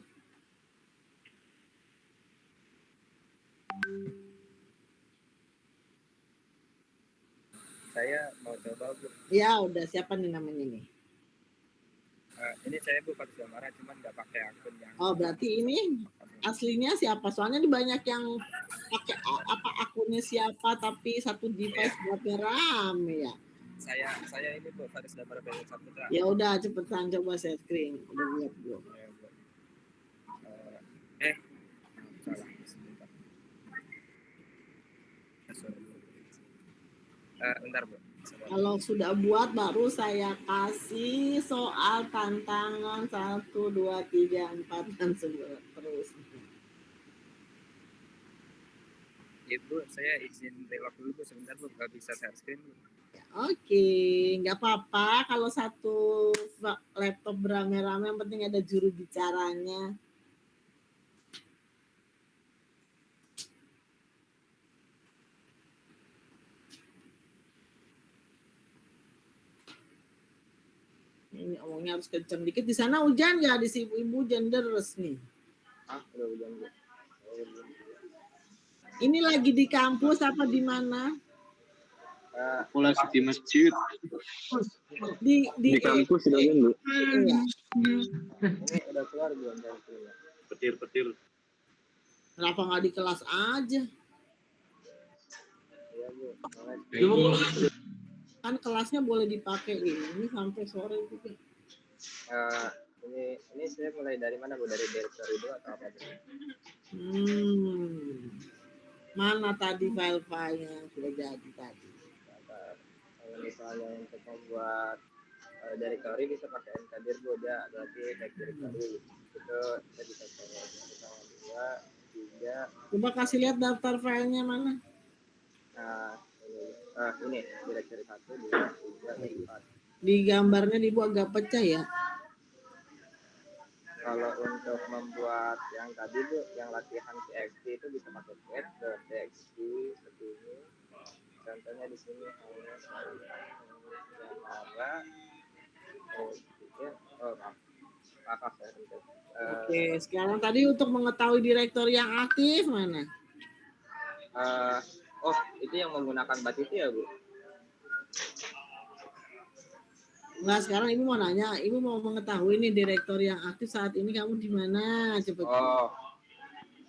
Saya mau coba Bu. Ya udah, siapa nih namanya nih? Ini saya Bu Pak Samara, cuman nggak pakai akun yang. Oh berarti ini aslinya siapa? Soalnya di banyak yang pakai apa akunnya siapa tapi satu device berapa rame ya. Saya ini Bu Faris Damar Bebek Saputra. Ya udah cepetan coba share screen. Udah lihat belum? Ya, Bu. Salah sebentar. Bentar Bu. Kalau sudah buat baru saya kasih soal tantangan 1, 2, 3, 4 dan terus. Ibu, saya izin relog dulu Bu sebentar Bu, nggak bisa share screen Bu. Oke, nggak apa-apa kalau satu laptop beramai-ramai, yang penting ada juru bicaranya. Ini omongnya harus kenceng dikit. Di sana hujan nggak? Di si ibu hujan deres nih. Udah hujan Bu. Ini lagi di kampus apa di mana? Aku lagi di masjid. Di kampus sudah kan Bu? Iya. Ini udah keluar belum? Petir. Kenapa nggak di kelas aja? Iya Bu. Kan kelasnya boleh dipakai ini sampai sore juga. Ini saya mulai dari mana Bu? Dari directory dulu atau apa Bu? Mana tadi file-filenya yang sudah jadi tadi? Kalau misalnya untuk membuat directory bisa pakai mkdir Bu, ya berarti back directory itu kita bisa coba sama 2, 3. Coba kasih lihat daftar filenya mana? Ini directory 1, 2, 3, 4. Di gambarnya di agak pecah ya. Kalau untuk membuat yang tadi Bu, yang latihan txt itu bisa pakai get.txt seperti ini. Contohnya di sini hanya maaf ya. Oke, sekarang tadi untuk mengetahui direktur yang aktif mana? Itu yang menggunakan bat itu ya Bu? Nah, sekarang ibu mau nanya, ibu mau mengetahui nih direktur yang aktif saat ini kamu di mana? Coba.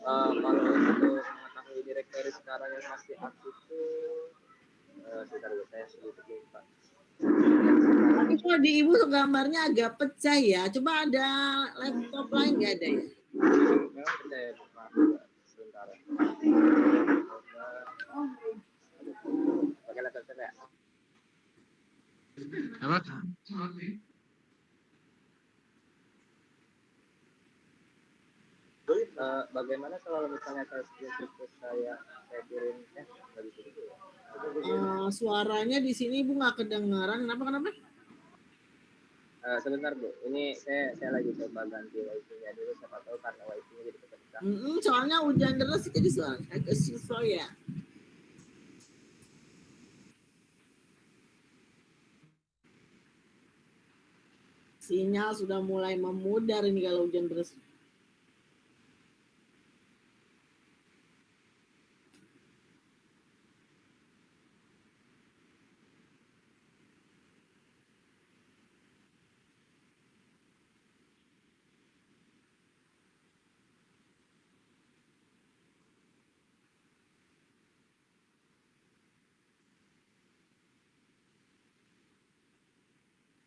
Kalau untuk mengetahui direktur sekarang yang masih aktif itu, sebentar Bu, saya sedikit lupa. Tapi kok di ibu gambarnya agak pecah ya. Coba ada laptop lain nggak ada ya? Memang saya lupa. Sebentar. Pakai laptop saya. Apa? Bagaimana kalau misalnya saya kirim suaranya di sini ibu nggak kedengaran. Kenapa? Sebentar Bu, ini saya lagi coba ganti wifi-nya dulu, siapa tahu karena wifi-nya jadi pecah. Soalnya hujan deras jadi suara agak susah ya. Sinyal sudah mulai memudar ini kalau hujan deras.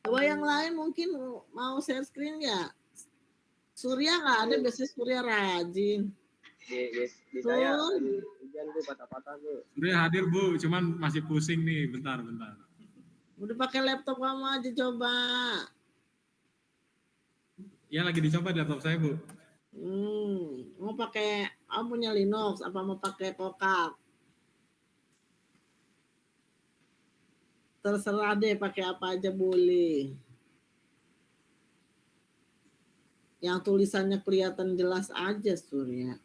Coba yang lain mungkin mau share screen ya. Surya nggak ada, biasanya Surya rajin. Di saya hujan Bu, patah-patah Bu. Surya hadir Bu, cuman masih pusing nih, bentar. Udah pakai laptop kamu aja coba. Ya lagi dicoba di laptop saya Bu. Mau pakai, kamu punya Linux apa mau pakai Kokak? Terserah deh, pakai apa aja boleh. Yang tulisannya kelihatan jelas aja Surya.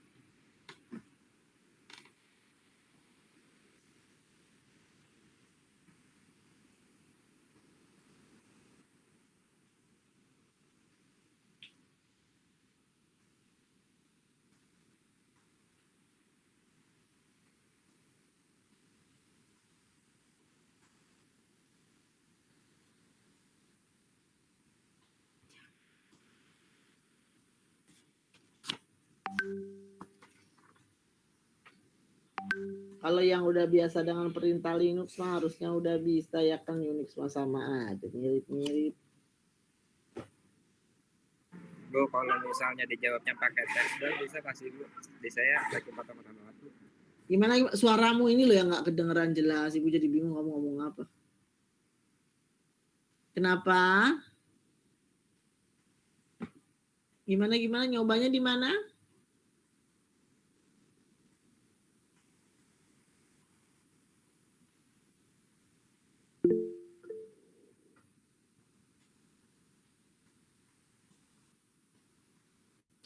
Kalau yang udah biasa dengan perintah Linux mah harusnya udah bisa ya kan, Unix mah sama aja, mirip-mirip. Bu, kalau misalnya dijawabnya pakai teks doang bisa kasih Bu. Di saya lagi potong-potong waktu. Gimana suaramu ini loh yang nggak kedengeran jelas, Ibu jadi bingung kamu ngomong apa. Kenapa? Gimana nyobanya di mana?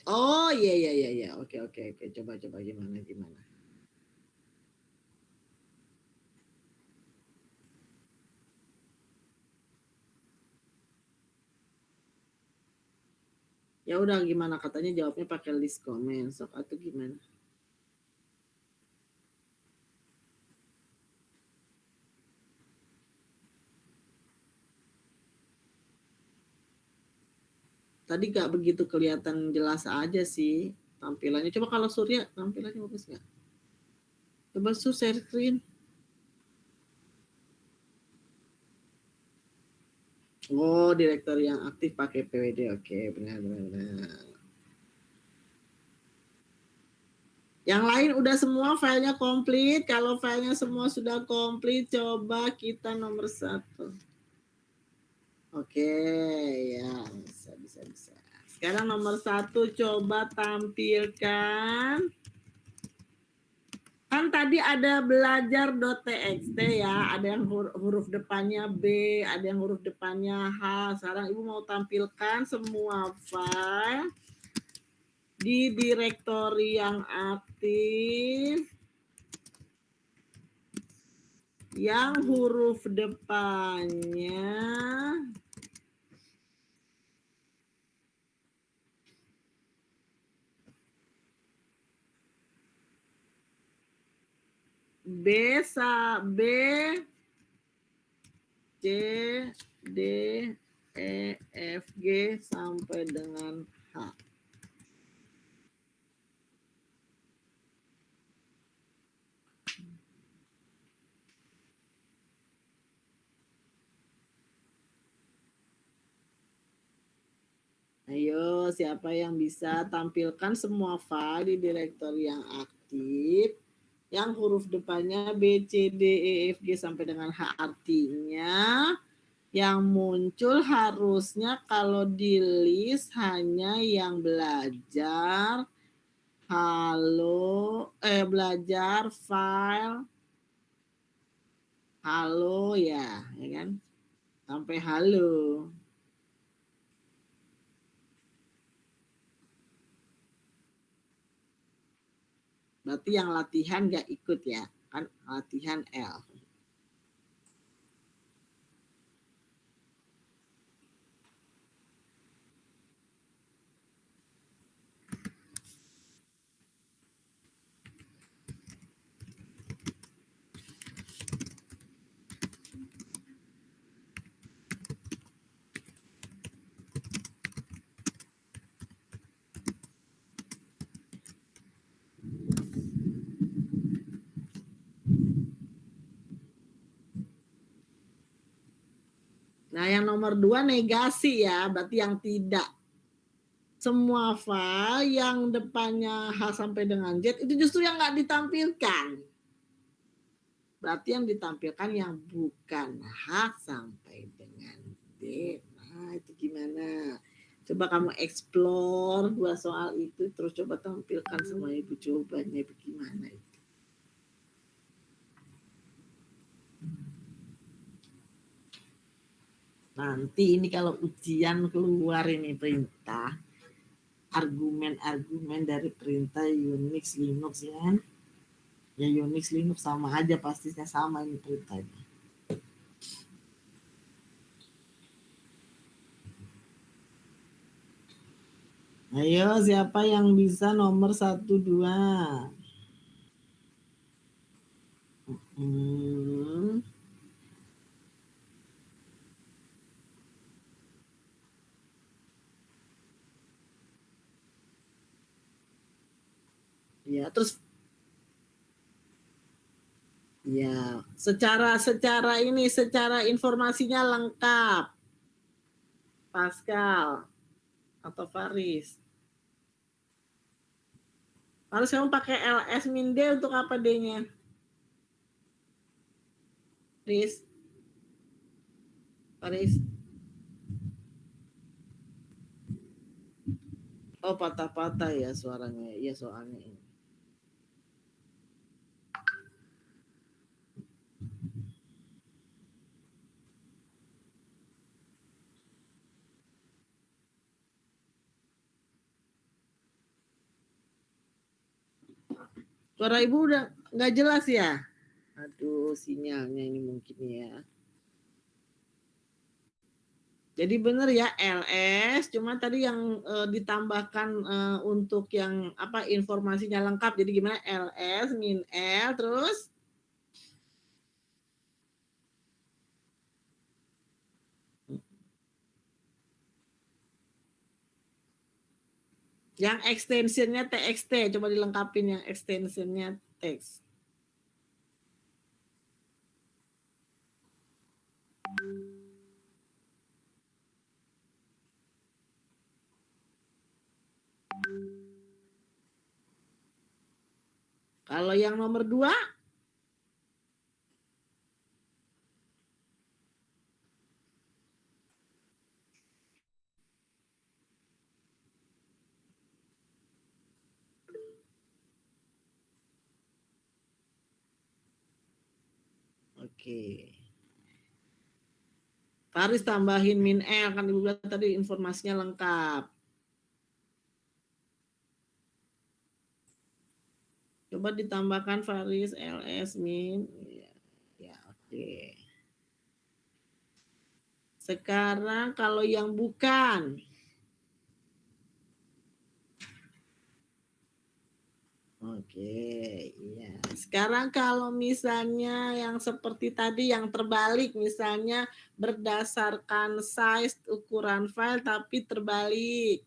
Oh iya. Oke. Coba gimana. Ya udah gimana, katanya jawabnya pakai list comment sok atau gimana? Tadi gak begitu kelihatan jelas aja sih tampilannya. Coba kalau Surya tampilannya bagus nggak? Coba share screen. Oh, direktur yang aktif pakai PWD. Oke, benar. Yang lain udah semua filenya komplit. Kalau filenya semua sudah komplit, coba kita nomor 1. Oke, ya bisa. Sekarang nomor 1 coba tampilkan. Kan tadi ada belajar.txt ya, ada yang huruf depannya B, ada yang huruf depannya H. Sekarang Ibu mau tampilkan semua file di direktori yang aktif yang huruf depannya B, C, D, E, F, G sampai dengan H. Ayo, siapa yang bisa tampilkan semua file di direktori yang aktif yang huruf depannya B, C, D, E, F, G sampai dengan H, artinya yang muncul harusnya kalau di list hanya yang belajar belajar file halo ya kan? Sampai halo. Berarti yang latihan gak ikut ya, kan latihan L. Nah, yang nomor 2 negasi ya, berarti yang tidak. Semua file yang depannya H sampai dengan Z itu justru yang nggak ditampilkan. Berarti yang ditampilkan yang bukan H sampai dengan D. Nah, itu gimana? Coba kamu explore 2 soal itu, terus coba tampilkan semua Ibu jawabannya bagaimana itu. Nanti ini kalau ujian keluar ini perintah, argumen-argumen dari perintah Unix, Linux ya kan? Ya Unix, Linux sama aja pastinya sama ini perintahnya. Ayo siapa yang bisa nomor 1, 2? Ya terus Ya, secara informasinya lengkap. Pascal atau Faris. Harus kamu pakai LS min D untuk apa D-nya? Faris. Oh, patah-patah ya suaranya. Iya, soalnya ini. Suara Ibu udah nggak jelas ya? Aduh, sinyalnya ini mungkin ya. Jadi benar ya LS, cuma tadi yang ditambahkan untuk yang apa informasinya lengkap. Jadi gimana LS min L terus yang extensionnya TXT, coba dilengkapin yang extensionnya teks. Kalau yang nomor 2, oke. Faris tambahin min L, kan Ibu bilang tadi informasinya lengkap. Coba ditambahkan Faris LS min. Ya, oke. Sekarang kalau yang bukan. Oke, iya. Sekarang kalau misalnya yang seperti tadi yang terbalik, misalnya berdasarkan size ukuran file tapi terbalik.